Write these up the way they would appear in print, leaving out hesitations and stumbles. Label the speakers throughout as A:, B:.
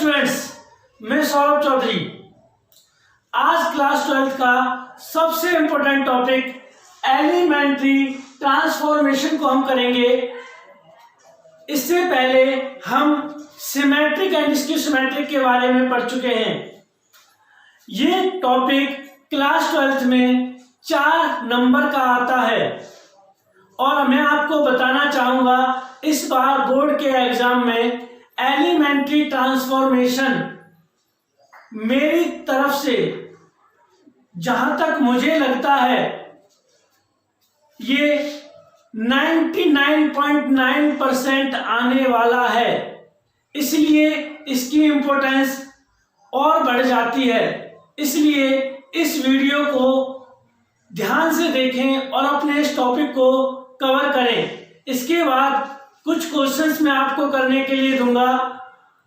A: Students, मैं सौरभ चौधरी। आज class 12 का सबसे इंपॉर्टेंट टॉपिक एलिमेंट्री ट्रांसफॉर्मेशन को हम करेंगे। इससे पहले हम सिमेट्रिक एंड स्कियोसिमेट्रिक के बारे में पढ़ चुके हैं। ये टॉपिक क्लास 12 में 4 नंबर का आता है और मैं आपको बताना चाहूंगा इस बार बोर्ड के एग्जाम में एलिमेंट्री ट्रांसफॉर्मेशन मेरी तरफ से जहां तक मुझे लगता है ये 99.9% आने वाला है, इसलिए इसकी इम्पोर्टेंस और बढ़ जाती है। इसलिए इस वीडियो को ध्यान से देखें और अपने इस टॉपिक को कवर करें। इसके बाद कुछ क्वेश्चंस मैं आपको करने के लिए दूंगा।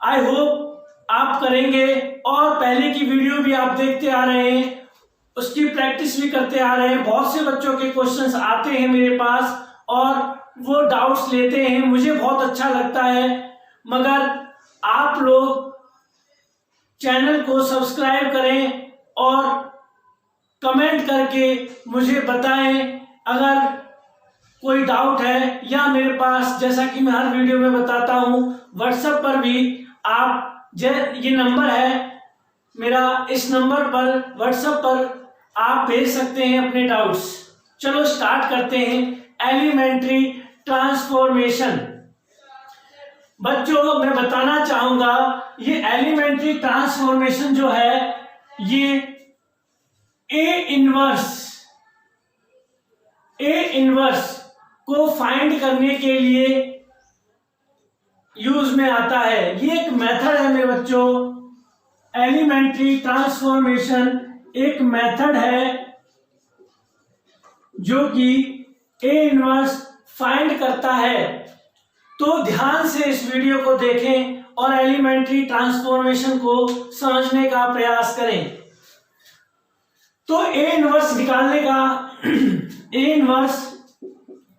A: आई होप आप करेंगे और पहले की वीडियो भी आप देखते आ रहे हैं, उसकी प्रैक्टिस भी करते आ रहे हैं। बहुत से बच्चों के क्वेश्चंस आते हैं मेरे पास और वो डाउट्स लेते हैं, मुझे बहुत अच्छा लगता है। मगर आप लोग चैनल को सब्सक्राइब करें और कमेंट करके मुझे बताएं अगर कोई डाउट है, या मेरे पास जैसा कि मैं हर वीडियो में बताता हूं व्हाट्सएप पर भी आप ये नंबर है मेरा, इस नंबर पर व्हाट्सएप पर आप भेज सकते हैं अपने डाउट्स। चलो स्टार्ट करते हैं एलिमेंट्री ट्रांसफॉर्मेशन। बच्चों मैं बताना चाहूंगा ये एलिमेंट्री ट्रांसफॉर्मेशन जो है ये ए इनवर्स को फाइंड करने के लिए यूज में आता है। ये एक मेथड है मेरे बच्चों, एलिमेंट्री ट्रांसफॉर्मेशन एक मेथड है जो कि ए इनवर्स फाइंड करता है। तो ध्यान से इस वीडियो को देखें और एलिमेंट्री ट्रांसफॉर्मेशन को समझने का प्रयास करें। तो ए इनवर्स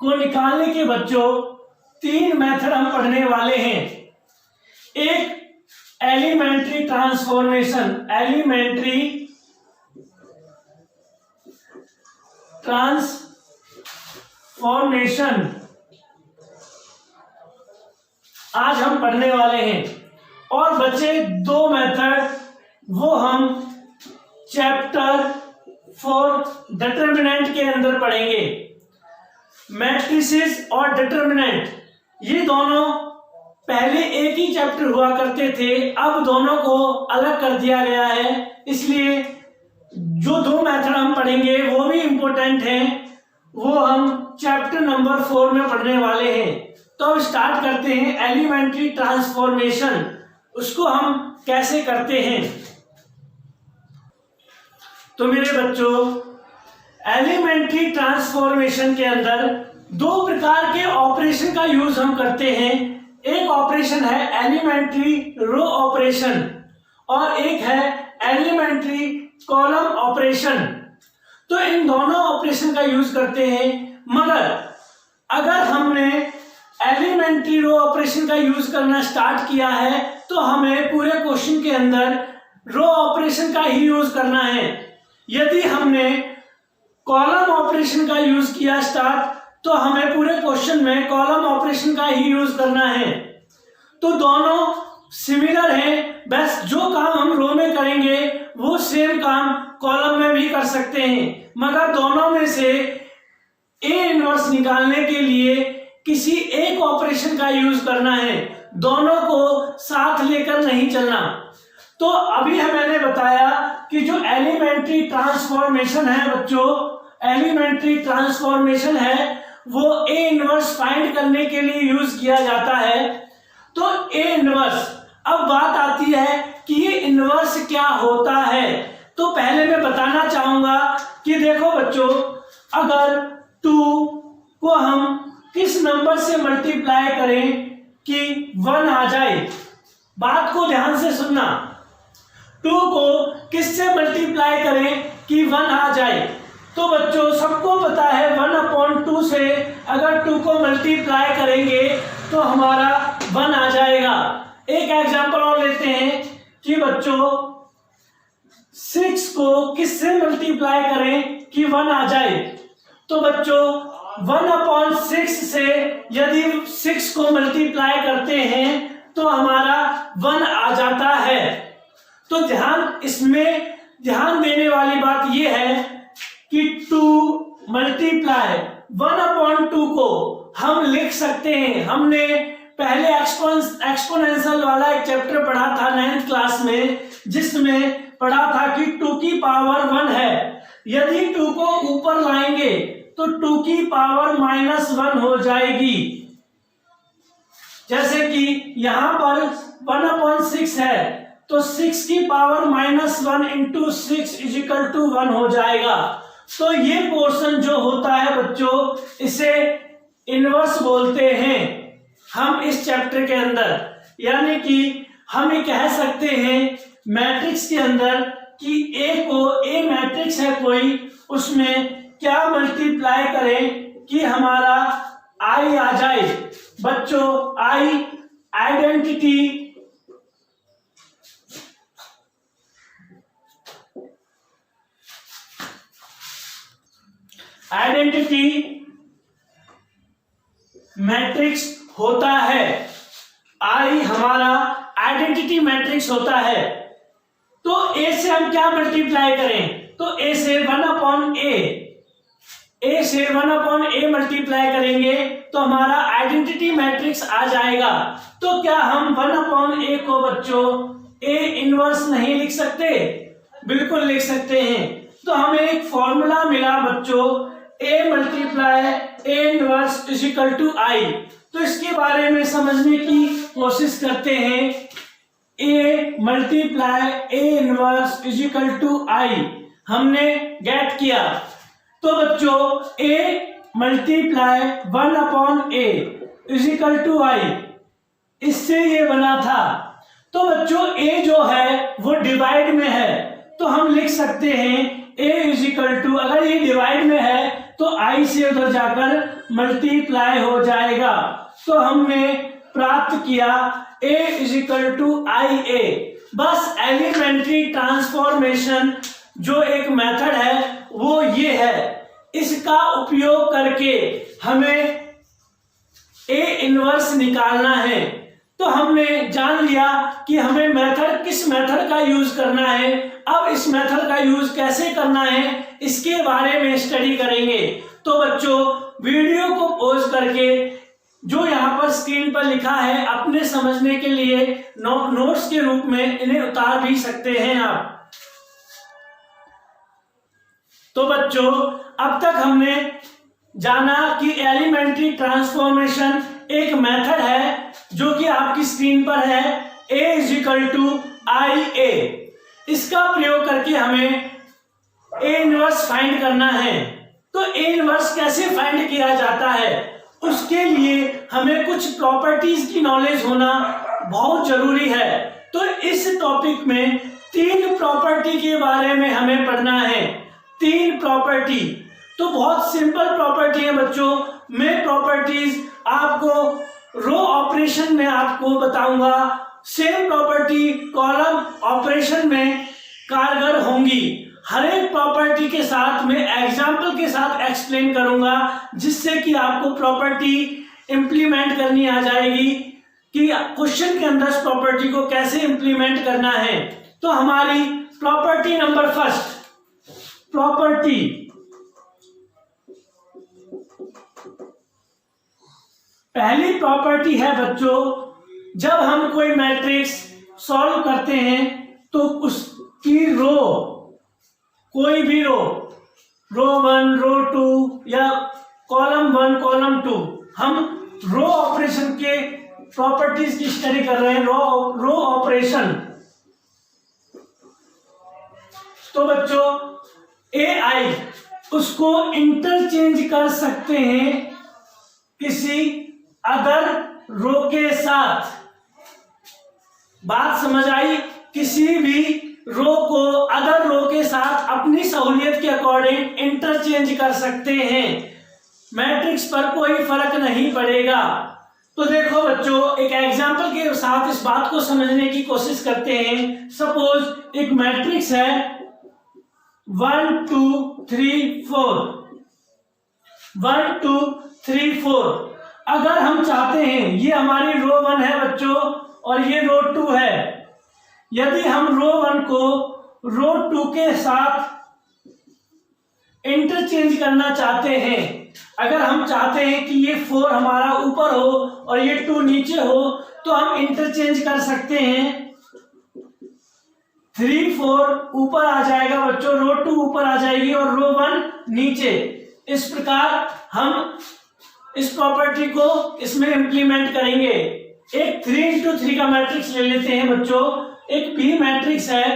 A: को निकालने के बच्चों 3 मेथड हम पढ़ने वाले हैं। एक एलिमेंट्री ट्रांसफॉर्मेशन आज हम पढ़ने वाले हैं, और बचे 2 मेथड वो हम चैप्टर 4 डिटरमिनेंट के अंदर पढ़ेंगे। मैट्रिसेस और डिटरमिनेंट ये दोनों पहले एक ही चैप्टर हुआ करते थे, अब दोनों को अलग कर दिया गया है। इसलिए जो 2 मेथड हम पढ़ेंगे वो भी इंपॉर्टेंट हैं, वो हम चैप्टर नंबर 4 में पढ़ने वाले हैं। तो अब स्टार्ट करते हैं एलिमेंट्री ट्रांसफॉर्मेशन, उसको हम कैसे करते हैं। तो मेरे बच्चों एलिमेंट्री ट्रांसफॉर्मेशन के अंदर 2 प्रकार के ऑपरेशन का यूज हम करते हैं। एक ऑपरेशन है एलिमेंट्री रो ऑपरेशन और एक है एलिमेंट्री कॉलम ऑपरेशन। तो इन दोनों ऑपरेशन का यूज करते हैं, मगर अगर हमने एलिमेंट्री रो ऑपरेशन का यूज करना स्टार्ट किया है तो हमें पूरे क्वेश्चन के अंदर रो ऑपरेशन का ही यूज करना है। यदि हमने कॉलम ऑपरेशन का यूज किया स्टार्ट तो हमें पूरे क्वेश्चन में कॉलम ऑपरेशन का ही यूज करना है। तो दोनों सिमिलर हैं, बस जो काम हम रो में करेंगे वो सेम काम कॉलम में भी कर सकते हैं, मगर दोनों में से ए इनवर्स निकालने के लिए किसी एक ऑपरेशन का यूज करना है, दोनों को साथ लेकर नहीं चलना। तो अभी मैंने बताया कि जो एलिमेंट्री ट्रांसफॉर्मेशन है बच्चों, एलिमेंट्री ट्रांसफॉर्मेशन है वो ए इनवर्स फाइंड करने के लिए यूज किया जाता है। तो ए इनवर्स, अब बात आती है कि ये इनवर्स क्या होता है। तो पहले मैं बताना चाहूंगा कि देखो बच्चों, अगर 2 को हम किस नंबर से मल्टीप्लाई करें कि 1 आ जाए, बात को ध्यान से सुनना। 2 को किससे मल्टीप्लाई करें कि 1 आ जाए, तो बच्चों सबको पता है 1/2 से अगर 2 को मल्टीप्लाई करेंगे तो हमारा 1 आ जाएगा। एक एग्जांपल और लेते हैं कि बच्चों 6 को किससे मल्टीप्लाई करें कि 1 आ जाए। तो बच्चों 1/6 से यदि 6 को मल्टीप्लाई करते हैं तो हमारा 1 आ जाता है। तो इसमें ध्यान देने वाली बात यह है कि 2 मल्टीप्लाई 1/2 को हम लिख सकते हैं। हमने पहले एक्सपोनेंशियल वाला एक चैप्टर पढ़ा था 9th क्लास में, जिसमें पढ़ा था कि 2 की पावर 1 है। यदि 2 को ऊपर लाएंगे तो 2 की पावर -1 हो जाएगी। जैसे कि यहां पर 1/6 है तो 6 की पावर -1 इंटू 6 = 1 हो जाएगा। तो ये पोर्शन जो होता है बच्चों, इसे इनवर्स बोलते हैं हम इस चैप्टर के अंदर। यानी कि हम ये कह सकते हैं मैट्रिक्स के अंदर कि ए मैट्रिक्स है कोई, उसमें क्या मल्टीप्लाई करें कि हमारा आई आ जाए। बच्चों आई आइडेंटिटी मैट्रिक्स होता है। आई हमारा आइडेंटिटी मैट्रिक्स होता है। तो ए से हम क्या मल्टीप्लाई करें, तो ए से 1/a मल्टीप्लाई करेंगे तो हमारा आइडेंटिटी मैट्रिक्स आ जाएगा। तो क्या हम 1/a को बच्चों ए इनवर्स नहीं लिख सकते? बिल्कुल लिख सकते हैं। तो हमें एक फॉर्मूला मिला बच्चों, a multiply a inverse = I। तो इसके बारे में समझने की कोशिश करते हैं। a multiply a inverse = I हमने गेट किया। तो बच्चों a मल्टीप्लाई 1/a = I, इससे ये बना था। तो बच्चों a जो है वो डिवाइड में है, तो हम लिख सकते हैं a = अगर ये डिवाइड में है तो I से उधर जाकर मल्टीप्लाई हो जाएगा। तो हमने प्राप्त किया a = IA। बस एलिमेंट्री ट्रांसफॉर्मेशन जो एक मेथड है वो ये है। इसका उपयोग करके हमें a इनवर्स निकालना है। तो हमने जान लिया कि हमें किस मेथड का यूज करना है। अब इस मेथड का यूज कैसे करना है इसके बारे में स्टडी करेंगे। तो बच्चों वीडियो को पॉज करके जो यहाँ पर स्क्रीन पर लिखा है अपने समझने के लिए नोट्स के रूप में इन्हें उतार भी सकते हैं आप। तो बच्चों अब तक हमने जाना कि एलिमेंट्री ट्रांसफॉर्मेशन एक मेथड है जो कि आपकी स्क्रीन पर है, a = IA। इसका प्रयोग करके हमें a इनवर्स फाइंड करना है। तो a इनवर्स कैसे फाइंड किया जाता है, उसके लिए हमें कुछ प्रॉपर्टीज की नॉलेज होना बहुत जरूरी है। तो इस टॉपिक में 3 प्रॉपर्टी के बारे में हमें पढ़ना है। 3 प्रॉपर्टी तो बहुत सिंपल प्रॉपर्टी है बच्चों। मैं प्रॉपर्टीज आपको रो ऑपरेशन में आपको बताऊंगा, सेम प्रॉपर्टी कॉलम ऑपरेशन में कारगर होंगी। हर एक प्रॉपर्टी के साथ मैं एग्जाम्पल के साथ एक्सप्लेन करूंगा, जिससे कि आपको प्रॉपर्टी इंप्लीमेंट करनी आ जाएगी कि क्वेश्चन के अंदर प्रॉपर्टी को कैसे इंप्लीमेंट करना है। तो हमारी प्रॉपर्टी नंबर फर्स्ट, पहली प्रॉपर्टी है बच्चों, जब हम कोई मैट्रिक्स सॉल्व करते हैं तो उसकी कोई भी रो 1, रो 2 या कॉलम 1, कॉलम 2, हम रो ऑपरेशन के प्रॉपर्टीज की स्टडी कर रहे हैं। Row operation. तो बच्चों AI उसको इंटरचेंज कर सकते हैं किसी अदर रो के साथ। बात समझ आई? किसी भी रो को अदर रो के साथ अपनी सहूलियत के अकॉर्डिंग इंटरचेंज कर सकते हैं। मैट्रिक्स पर कोई फर्क नहीं पड़ेगा। तो देखो बच्चों, एक एग्जांपल के साथ इस बात को समझने की कोशिश करते हैं। सपोज एक मैट्रिक्स है 1 2 3 4, 1 2 3 4। अगर हम चाहते हैं, ये हमारी रो 1 है बच्चों और ये रो 2 है, यदि हम रो 1 को रो 2 के साथ इंटरचेंज करना चाहते हैं, अगर हम चाहते हैं कि ये 4 हमारा ऊपर हो और ये 2 नीचे हो, तो हम इंटरचेंज कर सकते हैं। 3 4 ऊपर आ जाएगा बच्चों, रो 2 ऊपर आ जाएगी और रो 1 नीचे। इस प्रकार हम इस प्रॉपर्टी को इसमें इंप्लीमेंट करेंगे। एक 3 into 3 का मैट्रिक्स ले लेते हैं बच्चों। एक बी मैट्रिक्स है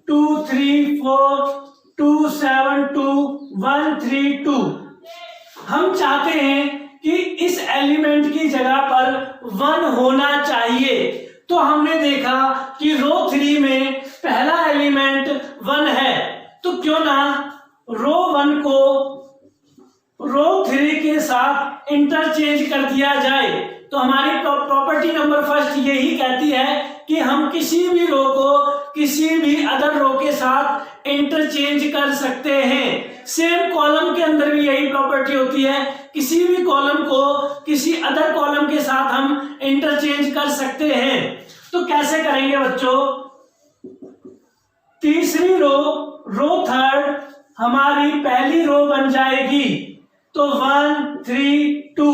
A: 2 3 4 2 7 2 1 3 2। हम चाहते हैं कि इस एलिमेंट की जगह पर 1 होना चाहिए। तो हमने देखा कि रो 3 में पहला एलिमेंट 1 है, तो क्यों ना रो 1 को रो 3 के साथ इंटरचेंज कर दिया जाए। तो हमारी प्रॉपर्टी नंबर फर्स्ट यही कहती है कि हम किसी भी रो को किसी भी अदर रो के साथ इंटरचेंज कर सकते हैं। सेम कॉलम के अंदर भी यही प्रॉपर्टी होती है, किसी भी कॉलम को किसी अदर कॉलम के साथ हम इंटरचेंज कर सकते हैं। तो कैसे करेंगे बच्चों? तीसरी रो थर्ड हमारी पहली रो बन जाएगी, तो 1 3 2,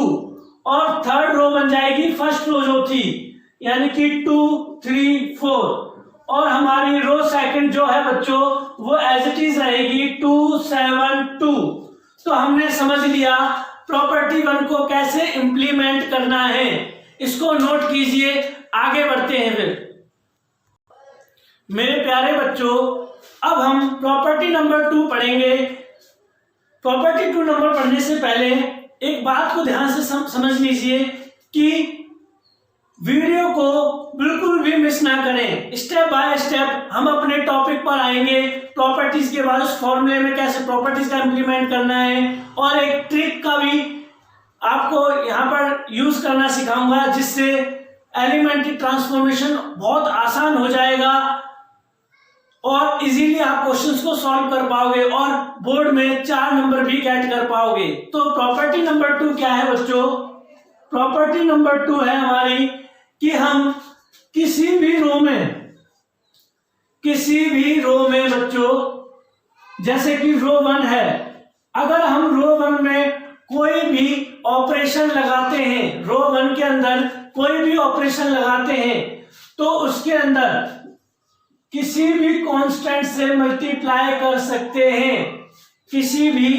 A: और थर्ड रो बन जाएगी फर्स्ट रो जो थी, यानी कि 2 3 4, और हमारी रो सेकंड जो है बच्चों वो एज इट इज रहेगी 2 7 2। तो हमने समझ लिया प्रॉपर्टी 1 को कैसे इंप्लीमेंट करना है। इसको नोट कीजिए, आगे बढ़ते हैं। फिर मेरे प्यारे बच्चों, अब हम प्रॉपर्टी नंबर 2 पढ़ेंगे। प्रॉपर्टी 2 नंबर पढ़ने से पहले एक बात को ध्यान से समझ लीजिए कि वीडियो को बिल्कुल भी मिस ना करें। स्टेप बाय स्टेप हम अपने टॉपिक पर आएंगे। प्रॉपर्टीज के बाद उस फॉर्मूले में कैसे प्रॉपर्टीज का इंप्लीमेंट करना है, और एक ट्रिक का भी आपको यहाँ पर यूज करना सिखाऊंगा, जिससे एलिमेंट्री ट्रांसफॉर्मेशन बहुत आसान हो जाएगा और इजीली आप क्वेश्चंस को सॉल्व कर पाओगे और बोर्ड में 4 नंबर भी गेट कर पाओगे। तो प्रॉपर्टी नंबर 2 क्या है बच्चों? प्रॉपर्टी नंबर 2 है हमारी कि हम किसी भी रो में बच्चों, जैसे कि रो 1 है, अगर हम रो 1 में कोई भी ऑपरेशन लगाते हैं, रो 1 के अंदर कोई भी ऑपरेशन लगाते हैं, तो उसके अंदर किसी भी कांस्टेंट से मल्टीप्लाई कर सकते हैं, किसी भी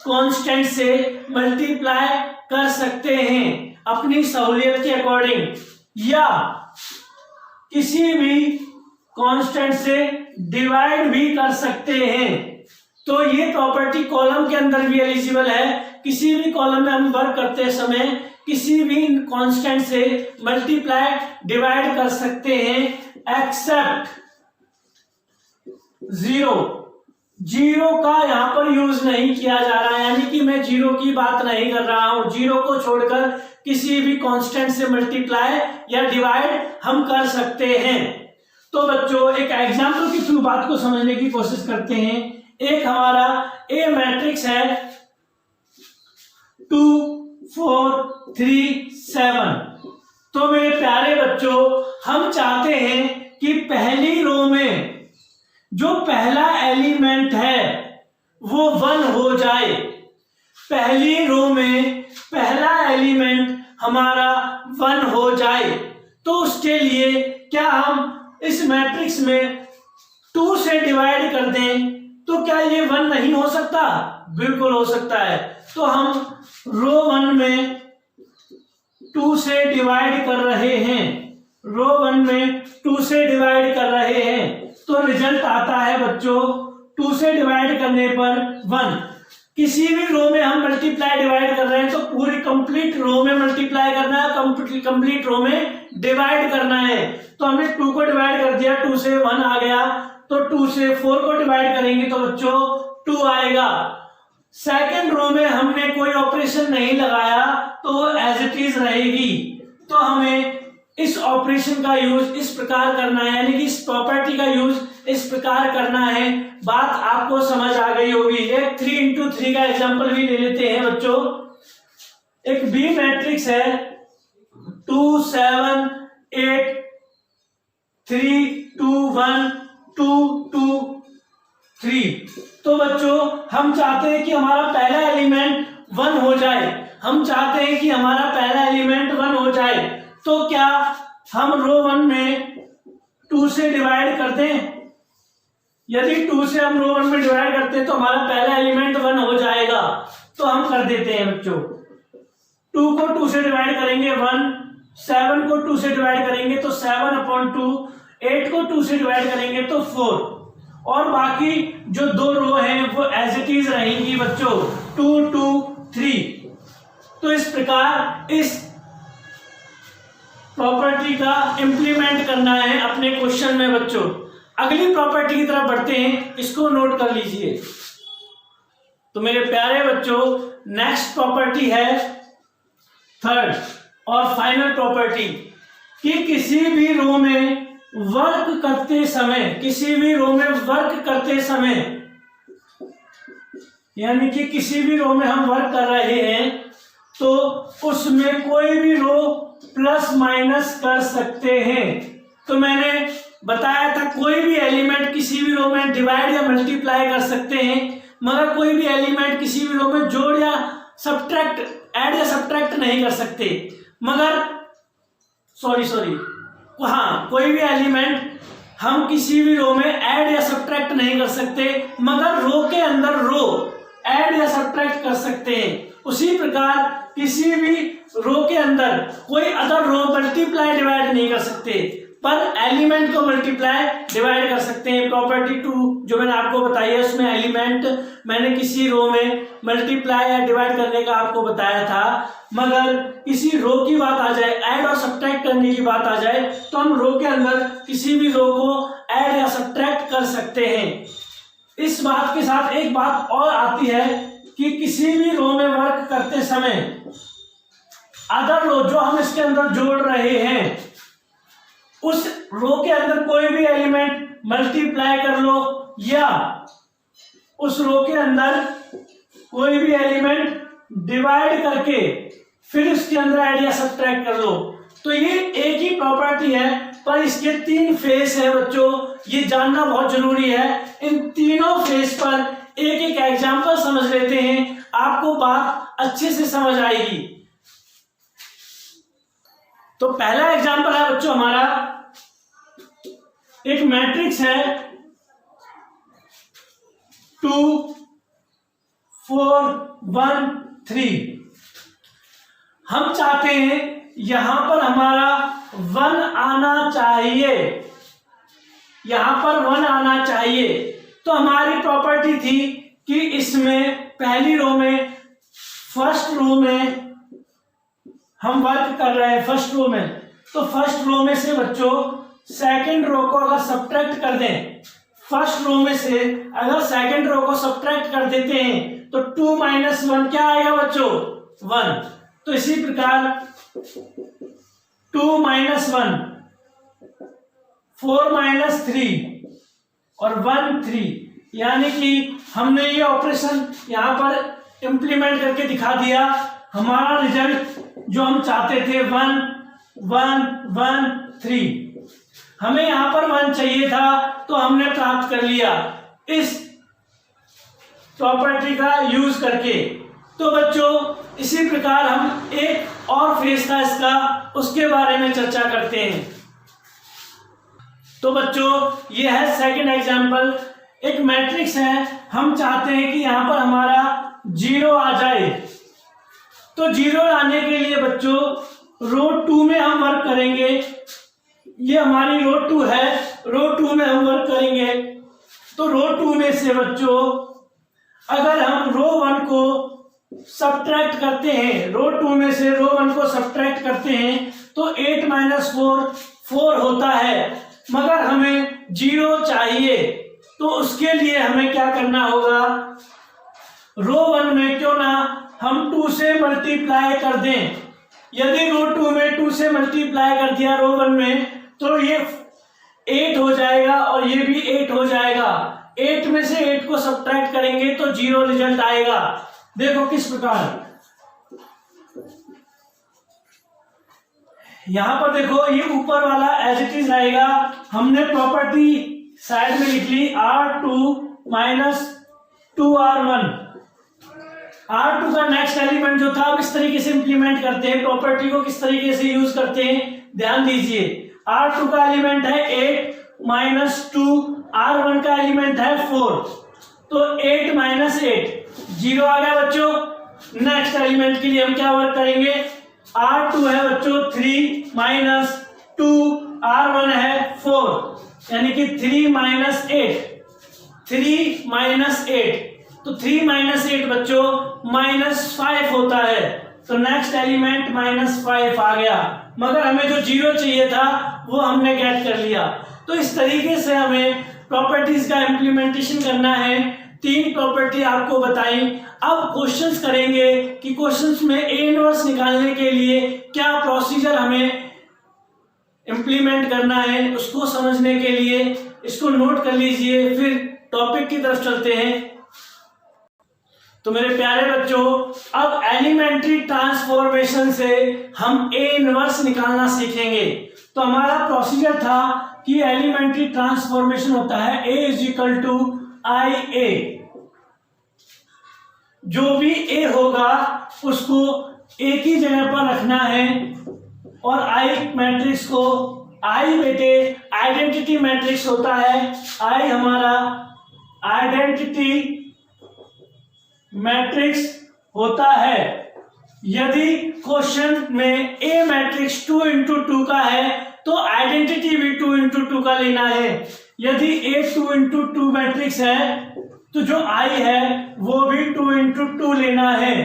A: कांस्टेंट से मल्टीप्लाई कर सकते हैं अपनी सहूलियत के अकॉर्डिंग, या किसी भी कांस्टेंट से डिवाइड भी कर सकते हैं। तो ये प्रॉपर्टी कॉलम के अंदर भी एलिजिबल है। किसी भी कॉलम में हम वर्क करते समय किसी भी कांस्टेंट से मल्टीप्लाई डिवाइड कर सकते हैं, एक्सेप्ट जीरो का यहाँ पर यूज नहीं किया जा रहा है, यानी कि मैं जीरो की बात नहीं कर रहा हूं। जीरो को छोड़कर किसी भी कांस्टेंट से मल्टीप्लाई या डिवाइड हम कर सकते हैं। तो बच्चों, एक एग्जांपल के थ्रू बात को समझने की कोशिश करते हैं। एक हमारा ए मैट्रिक्स है 2 4 3 7। तो मेरे प्यारे बच्चों, हम चाहते हैं कि पहली रो में जो पहला एलिमेंट है वो 1 हो जाए। पहली रो में पहला एलिमेंट हमारा 1 हो जाए, तो उसके लिए क्या हम इस मैट्रिक्स में 2 से डिवाइड कर दें, तो क्या ये 1 नहीं हो सकता? बिल्कुल हो सकता है। तो हम रो 1 में 2 से डिवाइड कर रहे हैं, रो 1 में 2 से डिवाइड कर रहे हैं, तो रिजल्ट आता है बच्चों 2 से डिवाइड करने पर 1। किसी भी रो में हम मल्टीप्लाई डिवाइड कर रहे हैं तो पूरी कंप्लीट रो में मल्टीप्लाई करना है, कंप्लीट रो में डिवाइड करना है। तो हमने 2 को डिवाइड कर दिया, 2 से 1 आ गया, तो 2 से 4 को डिवाइड करेंगे तो बच्चों 2 आएगा। सेकंड रो में हमने कोई ऑपरेशन नहीं लगाया तो एज इट इज रहेगी। तो हमें इस ऑपरेशन का यूज इस प्रकार करना है, यानी कि इस प्रॉपर्टी का यूज इस प्रकार करना है। बात आपको समझ आ गई होगी। एक 3x3 का एग्जांपल भी ले लेते हैं बच्चों। एक बी मैट्रिक्स है 2 7 8 3 2 1 2 2 3। तो बच्चों हम चाहते हैं कि हमारा पहला एलिमेंट 1 हो जाए। हम चाहते हैं कि हमारा पहला एलिमेंट 1 हो जाए। तो क्या हम रो 1 में 2 से डिवाइड कर दें? यदि 2 से हम रो 1 में डिवाइड करते हैं तो हमारा पहला एलिमेंट 1 हो जाएगा। तो हम कर देते हैं बच्चों। 2 को 2 से डिवाइड करेंगे 1, 7 को 2 से डिवाइड करेंगे तो 7/2, 8 को 2 से डिवाइड करेंगे तो 4, और बाकी जो 2 रो हैं वो एज इट इज रहेंगी बच्चों 2 2 3। तो इस प्रकार इस प्रॉपर्टी का इंप्लीमेंट करना है अपने क्वेश्चन में बच्चों। अगली प्रॉपर्टी की तरफ बढ़ते हैं, इसको नोट कर लीजिए। तो मेरे प्यारे बच्चों नेक्स्ट प्रॉपर्टी है थर्ड और फाइनल प्रॉपर्टी कि किसी भी रो में वर्क करते समय, किसी भी रो में वर्क करते समय, यानी कि किसी भी रो में हम वर्क कर रहे हैं तो उसमें कोई भी रो प्लस माइनस कर सकते हैं। तो मैंने बताया था कोई भी एलिमेंट किसी भी रो में डिवाइड या मल्टीप्लाई कर सकते हैं, मगर कोई भी एलिमेंट किसी भी रो में जोड़ या सब्ट्रैक्ट, ऐड या सब्ट्रैक्ट नहीं कर सकते। मगर सॉरी हाँ, कोई भी एलिमेंट हम किसी भी रो में ऐड या सब्ट्रैक्ट नहीं कर सकते, मगर रो के अंदर रो ऐड या सब्ट्रैक्ट कर सकते हैं। उसी प्रकार किसी भी रो के अंदर कोई अदर रो मल्टीप्लाई डिवाइड नहीं कर सकते, पर एलिमेंट को मल्टीप्लाई डिवाइड कर सकते हैं। प्रॉपर्टी 2 जो मैंने आपको बताई है उसमें एलिमेंट मैंने किसी रो में मल्टीप्लाई या डिवाइड करने का आपको बताया था, मगर किसी रो की बात आ जाए, ऐड और सब्ट्रैक्ट करने की बात आ जाए, तो हम रो के अंदर किसी भी रो को ऐड या सब्ट्रैक्ट कर सकते हैं। इस बात के साथ एक बात और आती है कि किसी भी रो में वर्क करते समय अदर रो जो हम इसके अंदर जोड़ रहे हैं, उस रो के अंदर कोई भी एलिमेंट मल्टीप्लाई कर लो या उस रो के अंदर कोई भी एलिमेंट डिवाइड करके फिर उसके अंदर ऐड या सब्ट्रैक्ट कर लो। तो ये एक ही प्रॉपर्टी है पर इसके 3 फेस है बच्चों, ये जानना बहुत जरूरी है। इन तीनों फेस पर एक एक एग्जांपल समझ लेते हैं, आपको बात अच्छे से समझ आएगी। तो पहला एग्जांपल है बच्चों हमारा, एक मैट्रिक्स है 2 4 1 3। हम चाहते हैं यहां पर हमारा 1 आना चाहिए, यहां पर 1 आना चाहिए। तो हमारी प्रॉपर्टी थी कि इसमें पहली रो में, फर्स्ट रो में हम वर्क कर रहे हैं, फर्स्ट रो में, तो फर्स्ट रो में से बच्चों सेकंड रो को अगर सब्ट्रैक्ट कर दें, फर्स्ट रो में से अगर सेकंड रो को सब्ट्रैक्ट कर देते हैं तो 2 - 1 क्या आएगा बच्चों? 1। तो इसी प्रकार 2 - 1 4 - 3 और 1 3, यानी कि हमने ये ऑपरेशन यहां पर इंप्लीमेंट करके दिखा दिया। हमारा रिजल्ट जो हम चाहते थे 1 1 1 3, हमें यहां पर 1 चाहिए था तो हमने प्राप्त कर लिया इस प्रॉपर्टी का यूज करके। तो बच्चों इसी प्रकार हम एक और फेस था इसका, उसके बारे में चर्चा करते हैं। तो बच्चों ये है सेकंड एग्जांपल। एक मैट्रिक्स है, हम चाहते हैं कि यहां पर हमारा 0 आ जाए। तो 0 लाने के लिए बच्चों रो 2 में हम वर्क करेंगे। ये हमारी रो 2 है, रो 2 में हम वर्क करेंगे। तो रो 2 में से बच्चों अगर हम रो 1 को सब्ट्रैक्ट करते हैं, रो 2 में से रो 1 को सब्ट्रैक्ट करते हैं तो 8 - 4 4 होता है, मगर हमें 0 चाहिए। तो उसके लिए हमें क्या करना होगा, रो 1 में क्यों ना हम 2 से मल्टीप्लाई कर दें। यदि रो 2 में 2 से मल्टीप्लाई कर दिया रो 1 में तो ये 8 हो जाएगा और ये भी 8 हो जाएगा। 8 में से 8 को सब्ट्रैक्ट करेंगे तो 0 रिजल्ट आएगा। देखो किस प्रकार, यहां पर देखो ये ऊपर वाला एज इट इज आएगा। हमने प्रॉपर्टी साइड में लिख ली R2 माइनस 2R1। R2 का नेक्स्ट एलिमेंट जो था अब इस तरीके से इंप्लीमेंट करते हैं। प्रॉपर्टी को किस तरीके से यूज करते हैं ध्यान दीजिए। R2 का एलिमेंट है 8 माइनस 2, R1 का एलिमेंट है 4, तो 8 माइनस 8 0 आ गया बच्चों। नेक्स्ट एलिमेंट के लिए हम क्या वर्क करेंगे, R2 है बच्चों 3 माइनस 2, R1 है 4, यानी कि 3 माइनस 8, 3 माइनस 8, तो 3 माइनस 8 बच्चों -5 होता है। तो नेक्स्ट एलिमेंट -5 आ गया, मगर हमें जो 0 चाहिए था वो हमने गेट कर लिया। तो इस तरीके से हमें प्रॉपर्टीज का इम्प्लीमेंटेशन करना है। 3 प्रॉपर्टी आपको बताई। अब क्वेश्चंस करेंगे कि क्वेश्चंस में ए इनवर्स निकालने के लिए क्या प्रोसीजर हमें इम्प्लीमेंट करना है, उसको समझने के लिए इसको नोट कर लीजिए, फिर टॉपिक की तरफ चलते हैं। तो मेरे प्यारे बच्चों, अब एलिमेंट्री ट्रांसफॉर्मेशन से हम ए इनवर्स निकालना सीखेंगे। तो हमारा प्रोसीजर था कि एलिमेंट्री ट्रांसफॉर्मेशन होता है ए इज इक्वल टू आई ए। जो भी ए होगा उसको ए की जगह पर रखना है और आई मैट्रिक्स को, आई बेटे आइडेंटिटी मैट्रिक्स होता है। आई हमारा आइडेंटिटी मैट्रिक्स होता है। यदि क्वेश्चन में ए मैट्रिक्स 2 इंटू 2 का है तो आइडेंटिटी भी 2 इंटू 2 का लेना है। यदि ए 2 इंटू 2 मैट्रिक्स है तो जो आई है वो भी 2 इंटू 2 लेना है।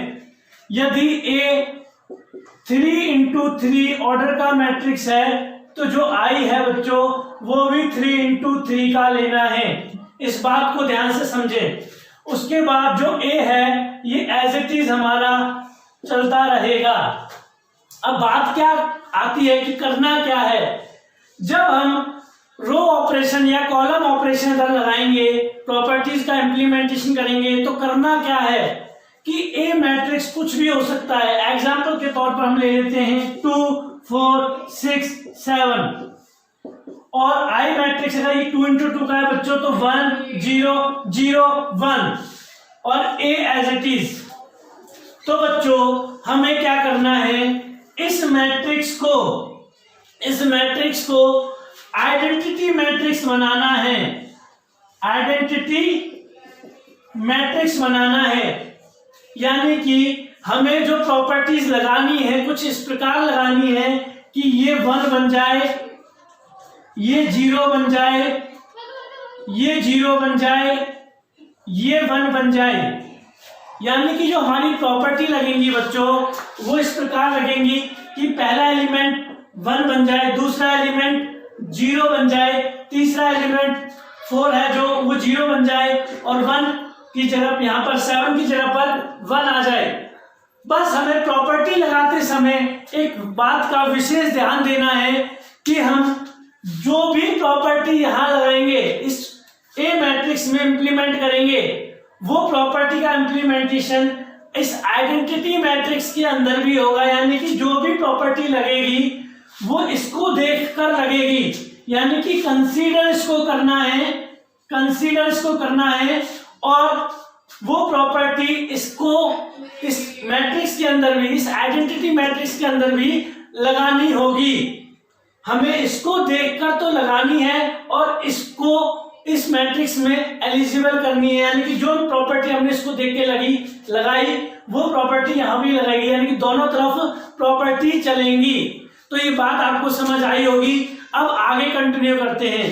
A: यदि ए 3 इंटू 3 ऑर्डर का मैट्रिक्स है तो जो आई है बच्चों वो भी 3 इंटू 3 का लेना है। इस बात को ध्यान से समझें। उसके बाद जो ए है ये एज इट इज हमारा चलता रहेगा। अब बात क्या आती है कि करना क्या है। जब हम रो ऑपरेशन या कॉलम ऑपरेशन अगर लगाएंगे, प्रॉपर्टीज का इंप्लीमेंटेशन करेंगे, तो करना क्या है कि ए मैट्रिक्स कुछ भी हो सकता है। एग्जाम्पल के तौर पर हम ले लेते हैं 2 4 6 7 और आई मैट्रिक्स अगर ये 2 इंटू 2 का है बच्चों तो 1 0 0 1 और ए एज इट इज। तो बच्चों हमें क्या करना है, इस मैट्रिक्स को आइडेंटिटी मैट्रिक्स बनाना है। आइडेंटिटी मैट्रिक्स बनाना है, यानी कि हमें जो प्रॉपर्टीज लगानी है कुछ इस प्रकार लगानी है कि ये 1 बन जाए, ये 0 बन जाए, ये 0 बन जाए, ये 1 बन जाए। यानी कि जो हमारी प्रॉपर्टी लगेंगी बच्चों वो इस प्रकार लगेंगी कि पहला एलिमेंट 1 बन जाए, दूसरा एलिमेंट 0 बन जाए, तीसरा एलिमेंट 4 है जो वो 0 बन जाए और 1 की जगह यहाँ पर 7 की जगह पर 1 आ जाए। बस हमें प्रॉपर्टी लगाते समय एक बात का विशेष ध्यान देना है कि हम जो भी प्रॉपर्टी यहाँ लगाएंगे इस ए मैट्रिक्स में इंप्लीमेंट करेंगे वो प्रॉपर्टी का इंप्लीमेंटेशन इस आइडेंटिटी मैट्रिक्स के अंदर भी होगा। यानी कि जो भी प्रॉपर्टी लगेगी वो इसको देखकर लगेगी, यानी कि कंसीडर इसको करना है और वो प्रॉपर्टी इसको इस मैट्रिक्स के अंदर भी, इस आइडेंटिटी मैट्रिक्स के अंदर भी लगानी होगी। हमें इसको देखकर तो लगानी है और इसको इस मैट्रिक्स में एलिजिबल करनी है, यानी कि जो प्रॉपर्टी हमने इसको देख के लगाई वो प्रॉपर्टी यहां भी लगाएगी, यानी कि दोनों तरफ प्रॉपर्टी चलेंगी। तो ये बात आपको समझ आई होगी। अब आगे कंटिन्यू करते हैं।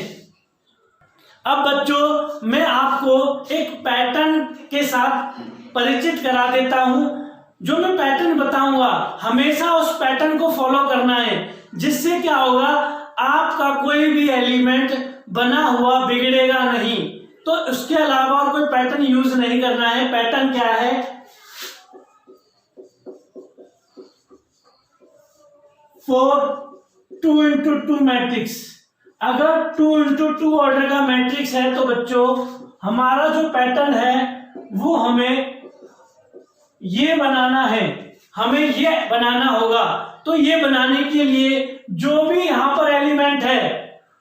A: अब बच्चों मैं आपको एक पैटर्न के साथ परिचित करा देता हूं। जो मैं पैटर्न बताऊंगा हमेशा उस पैटर्न को फॉलो करना है, जिससे क्या होगा आपका कोई भी एलिमेंट बना हुआ बिगड़ेगा नहीं। तो उसके अलावा और कोई पैटर्न यूज नहीं करना है। पैटर्न क्या है, फॉर 2x2 मैट्रिक्स। अगर 2x2 ऑर्डर का मैट्रिक्स है तो बच्चों हमारा जो पैटर्न है वो हमें ये बनाना है, हमें ये बनाना होगा। तो ये बनाने के लिए जो भी यहां पर एलिमेंट है,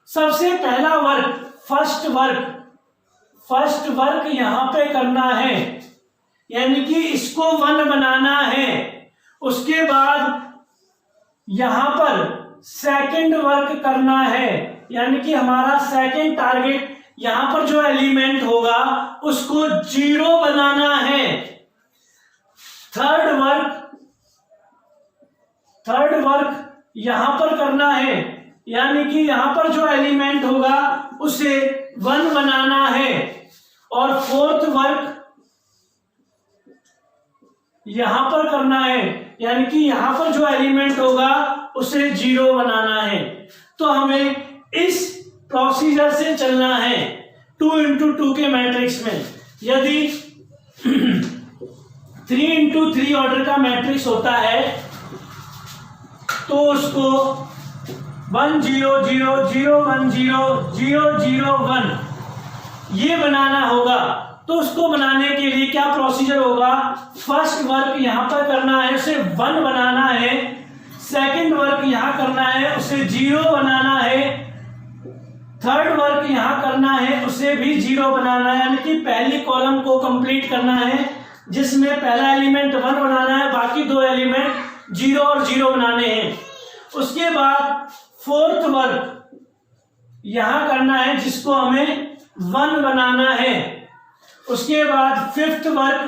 A: सबसे पहला वर्क फर्स्ट वर्क यहां पे करना है, यानी कि इसको 1 बनाना है। उसके बाद यहां पर सेकंड वर्क करना है, यानी कि हमारा सेकंड टारगेट यहां पर जो एलिमेंट होगा उसको 0 बनाना है। थर्ड वर्क यहां पर करना है, यानी कि यहां पर जो एलिमेंट होगा उसे 1 बनाना है। और फोर्थ वर्क यहां पर करना है, यानी कि यहां पर जो एलिमेंट होगा उसे 0 बनाना है। तो हमें इस प्रोसीजर से चलना है 2x2 के मैट्रिक्स में। यदि 3x3 ऑर्डर का मैट्रिक्स होता है तो उसको 1 0 0 0 1 0 0 0 1 ये बनाना होगा। तो उसको बनाने के लिए क्या प्रोसीजर होगा, फर्स्ट वर्क यहां पर करना है, उसे 1 बनाना है। सेकंड वर्क यहां करना है, उसे 0 बनाना है। थर्ड वर्क यहां करना है, उसे भी 0 बनाना है, यानी कि पहली कॉलम को कंप्लीट करना है जिसमें पहला एलिमेंट 1 बनाना है, बाकी 2 एलिमेंट 0 और 0 बनाने हैं। उसके बाद फोर्थ वर्क यहां करना है जिसको हमें 1 बनाना है। उसके बाद फिफ्थ वर्क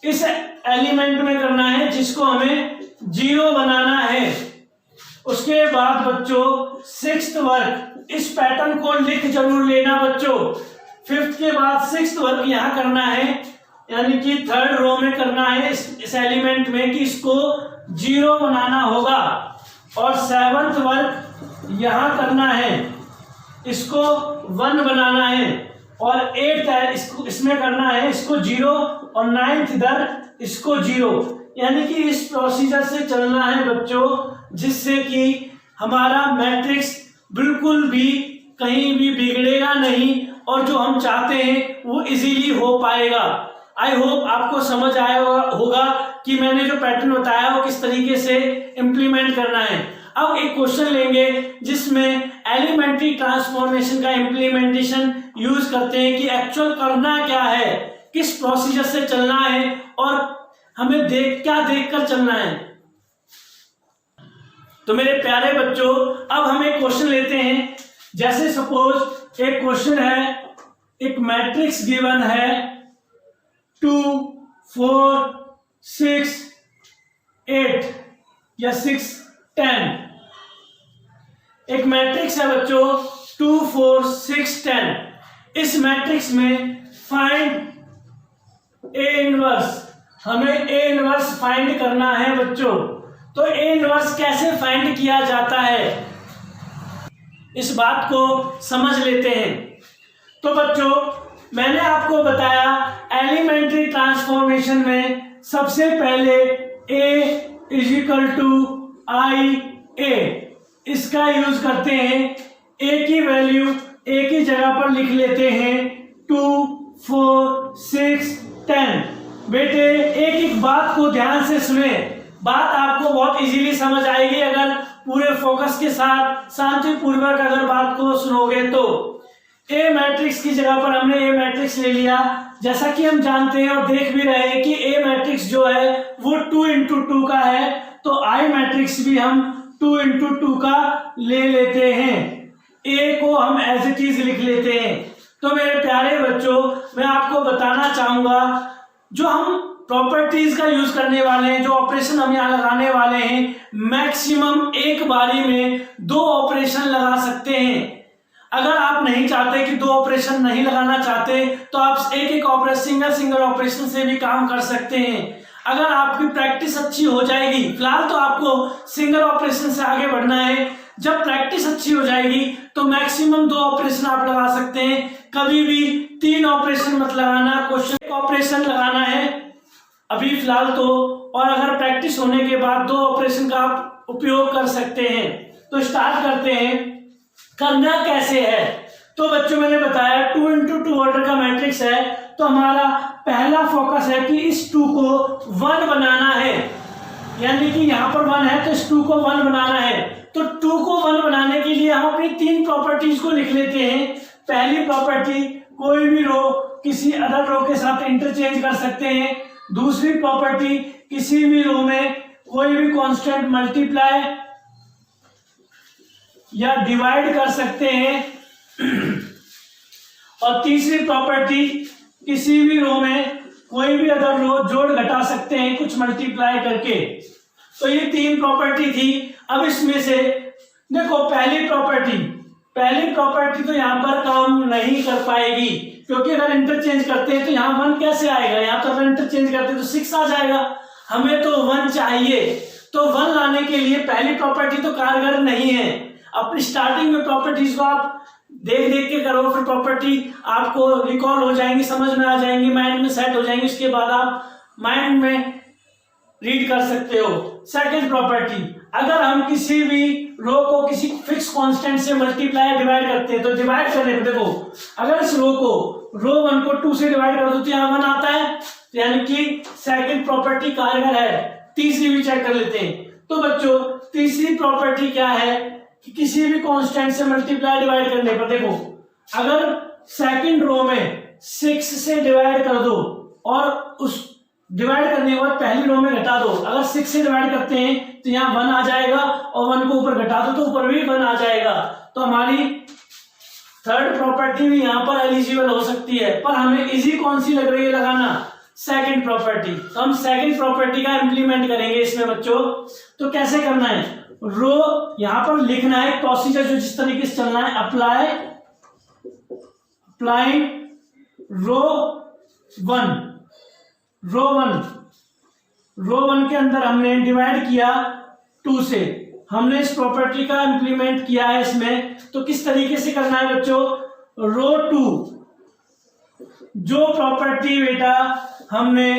A: इस एलिमेंट में करना है जिसको हमें 0 बनाना है। उसके बाद बच्चों सिक्स्थ वर्क, इस पैटर्न को लिख जरूर लेना बच्चों। फिफ्थ के बाद सिक्स्थ वर्क यहां करना है, यानी कि थर्ड रो में करना है इस एलिमेंट में कि इसको 0 बनाना होगा। और सेवंथ वर्क यहां करना है, इसको 1 बनाना है। और एट्थ है इसमें करना है, इसको 0 और नाइन्थ इधर इसको 0, यानी कि इस प्रोसीजर से चलना है बच्चों, जिससे कि हमारा मैट्रिक्स बिल्कुल भी कहीं भी बिगड़ेगा नहीं और जो हम चाहते हैं वो इजीली हो पाएगा। आई होप आपको समझ आया होगा कि मैंने जो पैटर्न बताया वो किस तरीके से इम्प्लीमेंट करना है। अब एक क्वेश्चन लेंगे जिसमें एलिमेंट्री ट्रांसफॉर्मेशन का इम्प्लीमेंटेशन यूज करते हैं कि एक्चुअल करना क्या है, किस प्रोसीजर से चलना है और हमें क्या देखकर चलना है। तो मेरे प्यारे बच्चों, अब हम एक क्वेश्चन लेते हैं। जैसे सपोज एक क्वेश्चन है, एक मैट्रिक्स गिवन है 2 4 6 8 या 6 10। एक मैट्रिक्स है बच्चों 2 4 6 10। इस मैट्रिक्स में फाइंड ए इनवर्स, हमें ए इनवर्स फाइंड करना है बच्चों। तो ए इनवर्स कैसे फाइंड किया जाता है इस बात को समझ लेते हैं। तो बच्चों मैंने आपको बताया एलिमेंट्री ट्रांसफॉर्मेशन में सबसे पहले ए इज इक्वल टू आई ए, इसका यूज करते हैं। ए की वैल्यू ए की जगह पर लिख लेते हैं 2 4 6 10। बेटे एक एक बात को ध्यान से सुने, बात आपको बहुत इजीली समझ आएगी अगर पूरे फोकस के साथ शांतिपूर्वक अगर बात को सुनोगे तो। ए मैट्रिक्स की जगह पर हमने ए मैट्रिक्स ले लिया, जैसा कि हम जानते हैं और देख भी रहे हैं कि ए मैट्रिक्स जो है वो 2x2 का है, तो आई मैट्रिक्स भी हम 2x2 का ले लेते हैं। ए को हम एज इट इज लिख लेते हैं। तो मेरे प्यारे बच्चों मैं आपको बताना चाहूंगा जो हम प्रॉपर्टीज का यूज करने वाले हैं, जो ऑपरेशन हम यहाँ लगाने वाले हैं, मैक्सिमम एक बारी में 2 ऑपरेशन लगा सकते हैं। अगर आप नहीं चाहते कि 2 ऑपरेशन नहीं लगाना चाहते तो आप एक ऑपरेशन सिंगल ऑपरेशन से भी काम कर सकते हैं। अगर आपकी प्रैक्टिस अच्छी हो जाएगी, फिलहाल तो आपको सिंगल ऑपरेशन से आगे बढ़ना है, जब प्रैक्टिस अच्छी हो जाएगी तो मैक्सिमम 2 ऑपरेशन आप लगा सकते हैं। कभी भी 3 ऑपरेशन मत लगाना, क्वेश्चन ऑपरेशन लगाना है अभी फिलहाल तो। और अगर प्रैक्टिस होने के बाद 2 ऑपरेशन का आप उपयोग कर सकते हैं। तो स्टार्ट करते हैं, करना कैसे है। तो बच्चों मैंने बताया 2 into 2 ऑर्डर का मैट्रिक्स है, तो हमारा पहला फोकस है कि इस 2 को 1 बनाना है, यानी कि यहाँ पर 1 है तो इस 2 को 1 बनाना है। तो 2 को 1 बनाने के लिए हम अपनी 3 प्रॉपर्टीज को लिख लेते हैं। पहली प्रॉपर्टी, कोई भी रो किसी अदर रो के साथ इंटरचेंज कर सकते हैं। दूसरी प्रॉपर्टी, किसी भी रो में कोई भी कांस्टेंट मल्टीप्लाई या डिवाइड कर सकते हैं। और तीसरी प्रॉपर्टी, किसी भी रो में कोई भी अदर रो जोड़ घटा सकते हैं कुछ मल्टीप्लाई करके। तो ये 3 प्रॉपर्टी थी। अब इसमें से देखो पहली प्रॉपर्टी तो यहाँ पर काम नहीं कर पाएगी, क्योंकि अगर इंटरचेंज करते हैं तो यहाँ 1 कैसे आएगा, यहाँ तो अगर इंटरचेंज करते हैं तो 6 आ जाएगा। हमें तो 1 चाहिए, तो 1 लाने के लिए पहली प्रॉपर्टी तो कारगर नहीं है। अपनी स्टार्टिंग में प्रॉपर्टीज को आप देख देख के करो, फिर प्रॉपर्टी आपको रिकॉल हो जाएंगी, समझ में आ जाएंगी, माइंड में सेट हो जाएंगी, उसके बाद आप माइंड में रीड कर सकते हो। सेकंड प्रॉपर्टी, अगर हम किसी भी रो को किसी फिक्स कांस्टेंट से मल्टीप्लाई डिवाइड करते हैं, तो डिवाइड करने पे देखो, अगर इस रो 1 को 2 से डिवाइड कर दो तो यहाँ 1 आता है, तो यानी कि सेकंड प्रॉपर्टी कारगर है। तीसरी भी चेक कर लेते हैं। तो बच्चों तीसरी प्रॉपर्टी क्या है कि किसी भी कांस्टेंट से मल्टीप्लाई डिवाइड करने पर देखो, अगर सेकंड रो में 6 से डिवाइड कर दो और उस डिवाइड करने के बाद पहली रो में घटा दो, अगर 6 से डिवाइड करते हैं तो यहाँ 1 आ जाएगा, और 1 को ऊपर घटा दो तो ऊपर भी 1 आ जाएगा। तो हमारी थर्ड प्रॉपर्टी भी यहाँ पर एलिजिबल हो सकती है, पर हमें इजी कौन सी लग रही है लगाना, सेकंड प्रॉपर्टी। तो हम सेकंड प्रॉपर्टी का इंप्लीमेंट करेंगे इसमें बच्चों। तो कैसे करना है, रो यहां पर लिखना है प्रोसीजर जो जिस तरीके से चलना है, अप्लाई रो वन के अंदर हमने डिवाइड किया 2 से, हमने इस प्रॉपर्टी का इंप्लीमेंट किया है इसमें। तो किस तरीके से करना है बच्चों, रो 2 जो प्रॉपर्टी बेटा हमने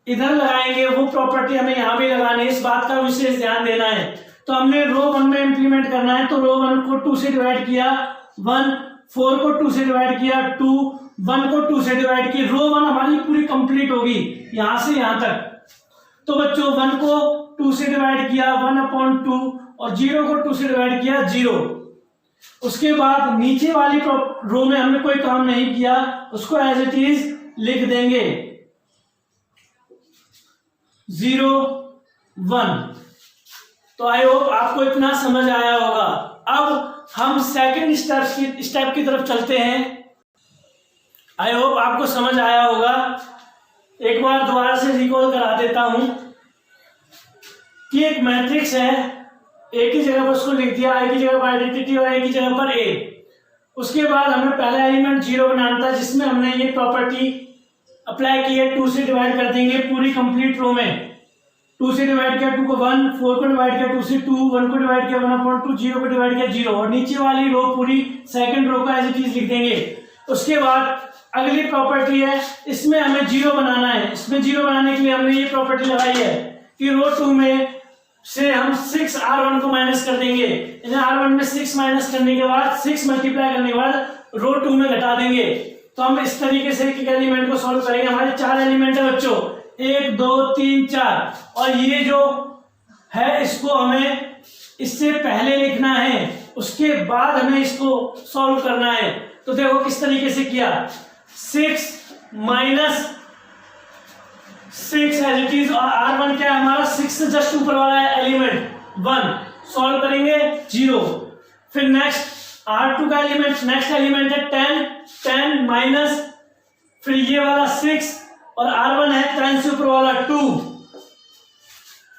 A: इधर लगाएंगे वो प्रॉपर्टी हमें यहां भी लगानी है, इस बात का विशेष ध्यान देना है। तो हमने रो 1 में इंप्लीमेंट करना है, तो रो 1 को 2 से डिवाइड किया 1, 4 को 2 से डिवाइड किया 2, 1 को 2 से डिवाइड किया, रो 1 हमारी पूरी कंप्लीट होगी यहां से यहां तक। तो बच्चों 1 को 2 से डिवाइड किया 1/2 और 0 को 2 से डिवाइड किया 0। उसके बाद नीचे वाली रो में हमने कोई काम नहीं किया, उसको एज इट इज लिख देंगे 0, 1। तो आई होप आपको इतना समझ आया होगा। अब हम सेकंड स्टेप की तरफ चलते हैं। आई होप आपको समझ आया होगा। एक बार दोबारा से रिकॉल करा देता हूं कि एक मैट्रिक्स है, एक ही जगह पर उसको लिख दिया, एक ही जगह पर आइडेंटिटी और एक ही जगह पर ए। उसके बाद हमें पहला एलिमेंट 0 बनाना था, जिसमें हमने ये प्रॉपर्टी अप्लाई की है, 2 से डिवाइड कर देंगे पूरी कंप्लीट रो में। 2 से डिवाइड किया 2 को 1, 4 को डिवाइड किया 2 से 2, 1 को डिवाइड किया 1/2, 0 को डिवाइड किया 0, और नीचे वाली रो पूरी सेकंड रो का एज इट इज लिख देंगे। उसके बाद अगली प्रॉपर्टी है, इसमें हमें 0 बनाना है। इसमें 0 बनाने के लिए हमने ये प्रॉपर्टी लगाई है कि रो 2 में से हम 6R1 को माइनस कर देंगे। R1 में 6 माइनस करने के बाद 6 मल्टीप्लाई करने के बाद रो 2 में घटा देंगे। तो हम इस तरीके से एक एलिमेंट को सॉल्व करेंगे। हमारे 4 एलिमेंट है बच्चों, 1 2 3 4, और ये जो है इसको हमें इससे पहले लिखना है, उसके बाद हमें इसको सॉल्व करना है। तो देखो किस तरीके से किया, 6 माइनस 6 एज इट इज, और R1 क्या है हमारा 6 से जस्ट ऊपर वाला एलिमेंट 1, सॉल्व करेंगे 0। फिर नेक्स्ट R2 का एलिमेंट, नेक्स्ट एलिमेंट है 10 माइनस फिर ये वाला 6, और R1 है 10 से ऊपर वाला 2।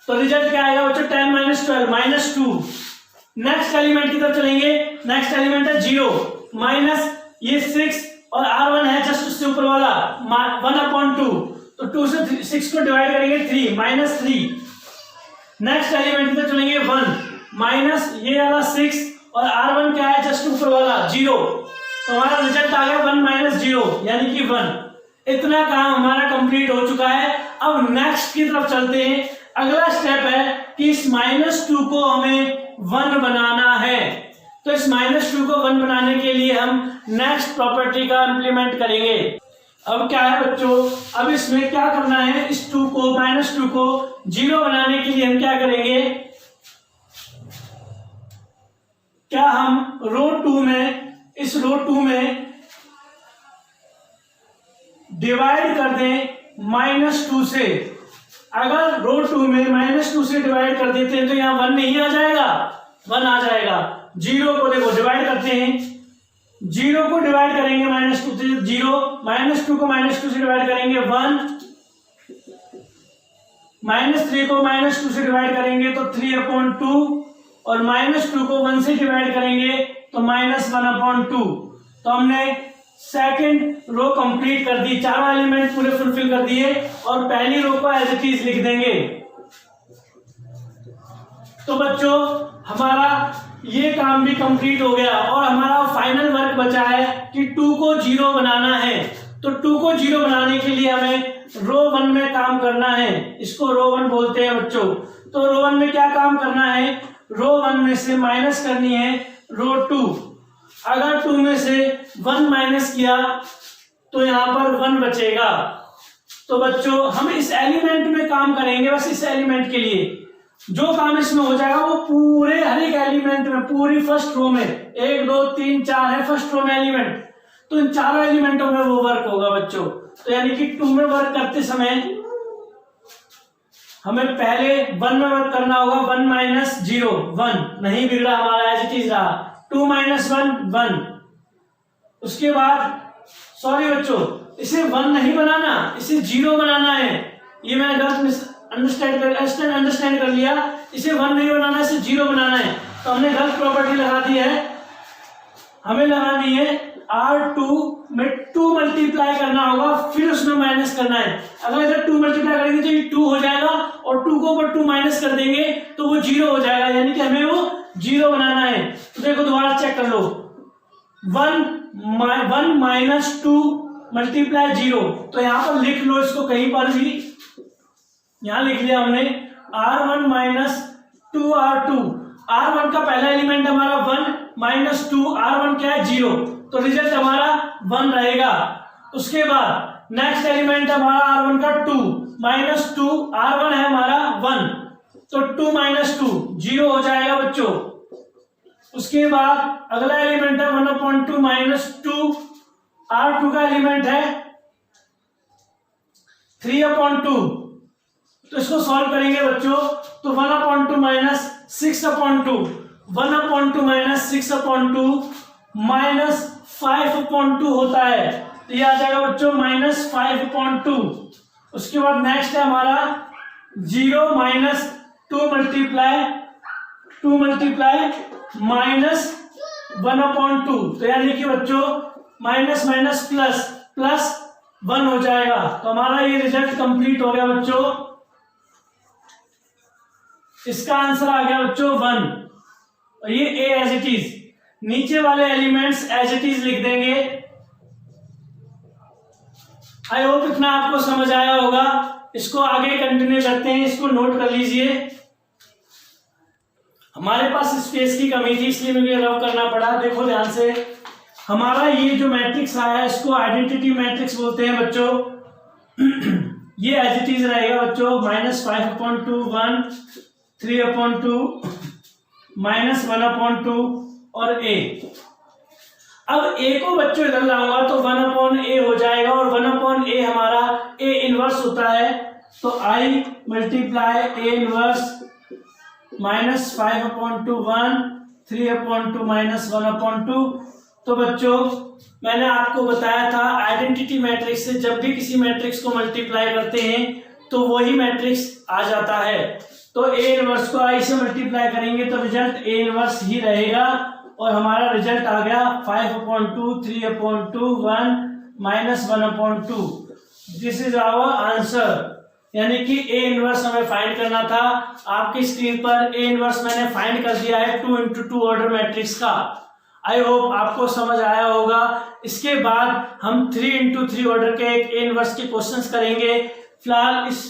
A: तो रिजल्ट क्या आएगा बच्चों, 10 माइनस 12 -2। नेक्स्ट एलिमेंट की तरफ चलेंगे, नेक्स्ट एलिमेंट है 0 माइनस ये 6, और R1 है जस्ट उससे ऊपर वाला 1/2। तो 2 से 6 को डिवाइड करेंगे 3 -3। नेक्स्ट एलिमेंट की तरफ चलेंगे 1 माइनस ये वाला 6, और R1 क्या है जस्ट ऊपर वाला 0। तो हमारा रिजल्ट आ गया 1 - 0 यानी कि 1। इतना काम हमारा कंप्लीट हो चुका है। अब नेक्स्ट की तरफ चलते हैं। अगला स्टेप है कि इस -2 को हमें 1 बनाना है। तो इस -2 को 1 बनाने के लिए हम नेक्स्ट प्रॉपर्टी का इंप्लीमेंट करेंगे। अब क्या है बच्चों, अब इसमें क्या करना है, इस -2 को 0 बनाने के लिए हम क्या करेंगे, क्या हम रो 2 में, इस रो 2 में डिवाइड कर दें -2 से। अगर रो 2 में -2 से डिवाइड कर देते हैं तो यहां 1 नहीं आ जाएगा, 1 आ जाएगा। 0 को देखो डिवाइड करते हैं, 0 को डिवाइड करेंगे -2 से 0, -2 को -2 से डिवाइड करेंगे 1, -3 को -2 से डिवाइड करेंगे तो 3/2, और -2 को 1 से डिवाइड करेंगे तो -1/2। तो हमने सेकंड रो कंप्लीट कर दी, चारों एलिमेंट पूरे फुलफिल कर दिए, और पहली रो को एज इट इज लिख देंगे। तो बच्चों हमारा ये काम भी कंप्लीट हो गया, और हमारा फाइनल वर्क बचा है कि 2 को 0 बनाना है। तो 2 को 0 बनाने के लिए हमें रो 1 में काम करना है, इसको रो 1 बोलते हैं बच्चों। तो रो 1 में क्या काम करना है, रो 1 में से माइनस करनी है रो 2। अगर 2 में से 1 माइनस किया तो यहां पर 1 बचेगा। तो बच्चों हम इस एलिमेंट में काम करेंगे, बस इस एलिमेंट के लिए जो काम इसमें हो जाएगा वो पूरे हर एक एलिमेंट में, पूरी फर्स्ट रो में 1 2 3 4 है फर्स्ट रो में एलिमेंट, तो इन चारों एलिमेंटों में वो वर्क होगा बच्चों। तो यानी कि 2 में वर्क करते समय हमें पहले 1 में वर्क करना होगा, 1 - 0 1 नहीं बिगड़ा हमारा, एज इट इज रहा। 2 - 1 1। उसके बाद सॉरी बच्चों, इसे 1 नहीं बनाना, इसे 0 बनाना है। ये मैंने गलत अंडरस्टैंड कर लिया, इसे 1 नहीं बनाना, इसे 0 बनाना है। तो हमने गलत प्रॉपर्टी लगा दी है, हमें लगानी है R2 में 2 मल्टीप्लाई करना होगा, फिर उसमें माइनस करना है। अगर इधर 2 मल्टीप्लाई करेंगे तो ये 2 हो जाएगा, और 2 को ऊपर 2 माइनस कर देंगे तो वो 0 हो जाएगा, यानी कि हमें वो 0 बनाना है। तो देखो दोबारा चेक कर लो, 1 - 2 मल्टीप्लाई 0। तो यहां पर लिख लो इसको कहीं पर भी, यहां लिख लिया हमने R1 - 2R2। R1 का पहला एलिमेंट हमारा 1 - 2, R1 क्या है 0, तो रिजल्ट हमारा 1 रहेगा। उसके बाद नेक्स्ट एलिमेंट हमारा R1 का 2 - 2, R1 है हमारा 1, तो 2 - 2 0 हो जाएगा बच्चों। उसके बाद अगला एलिमेंट है 1/2 - 2, R2 का एलिमेंट है 3/2। तो इसको सॉल्व करेंगे बच्चों, तो 1/2 - 6/2, 1/2 - 6/2 -5/2 होता है, तो ये आ जाएगा बच्चों -5/2। उसके बाद नेक्स्ट है हमारा 0 - 2 मल्टीप्लाई -1/2, तो यानी कि बच्चों माइनस माइनस प्लस प्लस 1 हो जाएगा। तो हमारा ये रिजल्ट कंप्लीट हो गया बच्चों, इसका आंसर आ गया बच्चों 1, और ये ए एज इट इज, नीचे वाले एलिमेंट्स एज इट इज लिख देंगे। आई होप इतना आपको समझ आया होगा। इसको आगे कंटिन्यू करते हैं, इसको नोट कर लीजिए। हमारे पास स्पेस की कमी थी इसलिए मुझे रब करना पड़ा। देखो ध्यान से, हमारा ये जो मैट्रिक्स आया इसको आइडेंटिटी मैट्रिक्स बोलते हैं बच्चों। ये एज इट इज रहेगा बच्चों, -5/2 1, 3/2 -1/2 और a। अब a को बच्चों इधर लाऊंगा तो 1/a हो जाएगा, और 1/a हमारा a इनवर्स होता है, तो I मल्टीप्लाई a इनवर्स -5/2 1, 3/2 -1/2। तो बच्चों मैंने आपको बताया था आइडेंटिटी मैट्रिक्स से जब भी किसी मैट्रिक्स को मल्टीप्लाई करते हैं तो वही मैट्रिक्स आ जाता है। तो a इनवर्स को I से मल्टीप्लाई करेंगे तो रिजल्ट a इनवर्स ही रहेगा, और हमारा रिजल्ट आ गया 5/2, 3/2 1 -1/2। दिस इज आवर आंसर, यानी कि a इनवर्स हमें फाइंड करना था। आपकी स्क्रीन पर a इनवर्स मैंने फाइंड कर दिया है 2 × 2 ऑर्डर मैट्रिक्स का। आई होप आपको समझ आया होगा। इसके बाद हम 3 × 3 ऑर्डर के एक a इनवर्स के क्वेश्चंस करेंगे। फिलहाल इस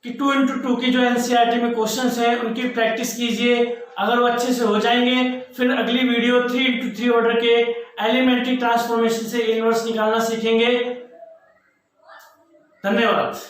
A: कि 2 into 2 की जो एनसीईआरटी में क्वेश्चंस हैं उनकी प्रैक्टिस कीजिए। अगर वो अच्छे से हो जाएंगे फिर अगली वीडियो 3 into 3 ऑर्डर के एलिमेंट्री ट्रांसफॉर्मेशन से इनवर्स निकालना सीखेंगे। धन्यवाद।